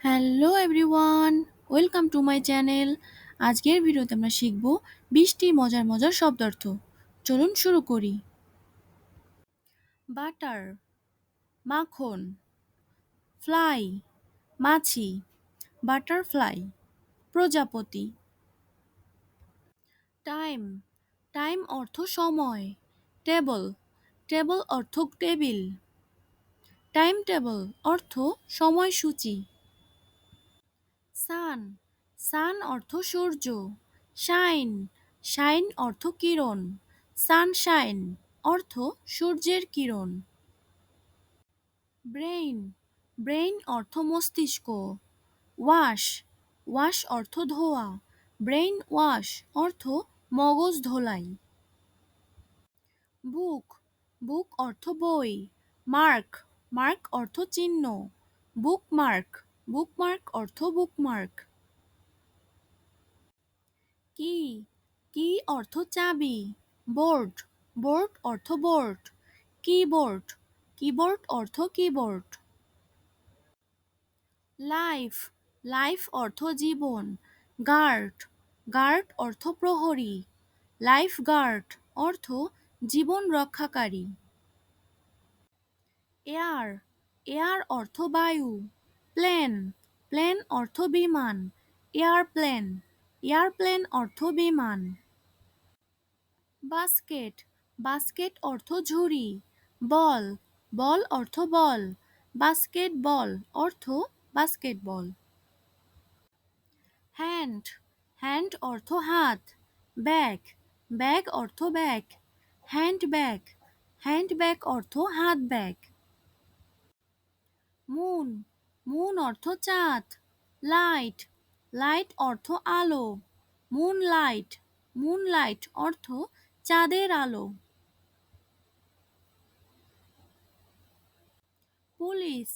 Hello everyone, welcome to my channel. আজকের ভিডিওতে আমরা শিখব 20টি মজার মজার শব্দার্থ। চলুন শুরু করি। বাটার মাখন, ফ্লাই মাছি, বাটারফ্লাই প্রজাপতি। টাইম টাইম অর্থ সময়। টেবল টেবল অর্থ টেবিল। টাইম টেবল অর্থ সময়সূচি। সান সান অর্থ সূর্য। শাইন শাইন অর্থ কিরণ। সানশাইন অর্থ সূর্যের কিরণ। ব্রেইন ব্রেইন অর্থ মস্তিষ্ক। ওয়াশ ওয়াশ অর্থ ধোয়া। ব্রেইন ওয়াশ অর্থ মগজ ধোলাই। বুক বুক অর্থ বই। মার্ক মার্ক অর্থ চিহ্ন। বুকমার্ক বুকমার্ক অর্থ বুকমার্ক। কি কি অর্থ চাবি। বোর্ড বোর্ড অর্থ বোর্ড। কিবোর্ড কিবোর্ড অর্থ কিবোর্ড। লাইফ লাইফ অর্থ জীবন। গার্ড গার্ড অর্থ প্রহরী। লাইফ গার্ড অর্থ জীবন রক্ষাকারী। এয়ার এয়ার অর্থ বায়ু। প্লেন প্লেন অর্থ বিমান। এয়ারপ্লেন এয়ারপ্লেন অর্থ বিমান। বাস্কেট বাস্কেট অর্থ ঝুড়ি। বল বল অর্থ বল। বাস্কেটবল অর্থ বাস্কেটবল। হ্যান্ড হ্যান্ড অর্থ হাত। ব্যাগ ব্যাগ অর্থ ব্যাগ। হ্যান্ডব্যাগ হ্যান্ডব্যাগ অর্থ হাত ব্যাগ। মুন মুন অর্থ চাঁদ। লাইট লাইট অর্থ আলো। মুনলাইট মুনলাইট অর্থ চাঁদের আলো। পুলিশ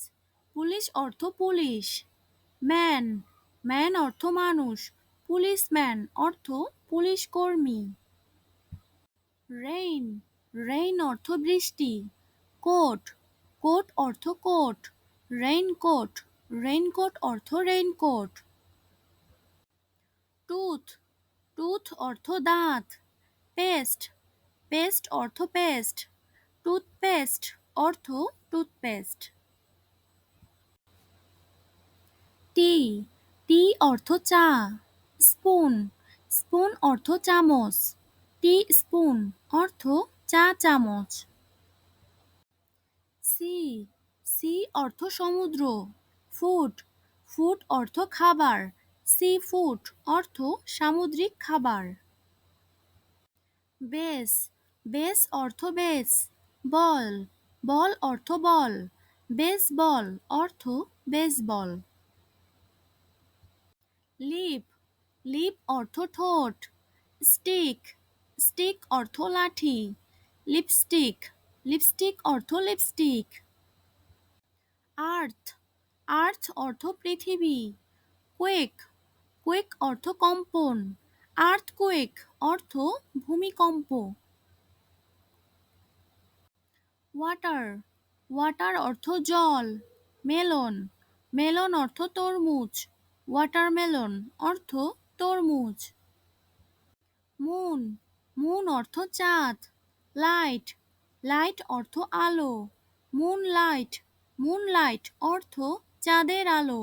পুলিশ অর্থ পুলিশ। ম্যান ম্যান অর্থ মানুষ। পুলিশম্যান অর্থ পুলিশ কর্মী। রেইন রেইন অর্থ বৃষ্টি। কোট কোট অর্থ কোট। রেইনকোট রেইনকোট অর্থ রেইনকোট। টুথ টুথ অর্থ দাঁত। পেস্ট পেস্ট অর্থ পেস্ট। টুথপেস্ট অর্থ টুথপেস্ট। টি টি অর্থ চা। স্পুন স্পুন অর্থ চামচ। টি স্পুন অর্থ চা চামচ। সি সি অর্থ সমুদ্র। ফুড ফুড অর্থ খাবার। সি ফুড অর্থ সামুদ্রিক খাবার। বেস বেস অর্থ বেস। বল বল অর্থ বল। বেসবল অর্থ বেসবল। লিপ লিপ অর্থ ঠোঁট। স্টিক স্টিক অর্থ লাঠি। লিপস্টিক লিপস্টিক অর্থ লিপস্টিক। আর্থ আর্থ অর্থ পৃথিবী। কুয়েক কুয়েক অর্থ কম্পন। আর্থকুয়েক অর্থ ভূমিকম্প। ওয়াটার ওয়াটার অর্থ জল। মেলন মেলন অর্থ তরমুজ। ওয়াটারমেলন অর্থ তরমুজ। মুন মুন অর্থ চাঁদ। লাইট লাইট অর্থ আলো। মুনলাইট মুনলাইট অর্থ চাঁদের আলো।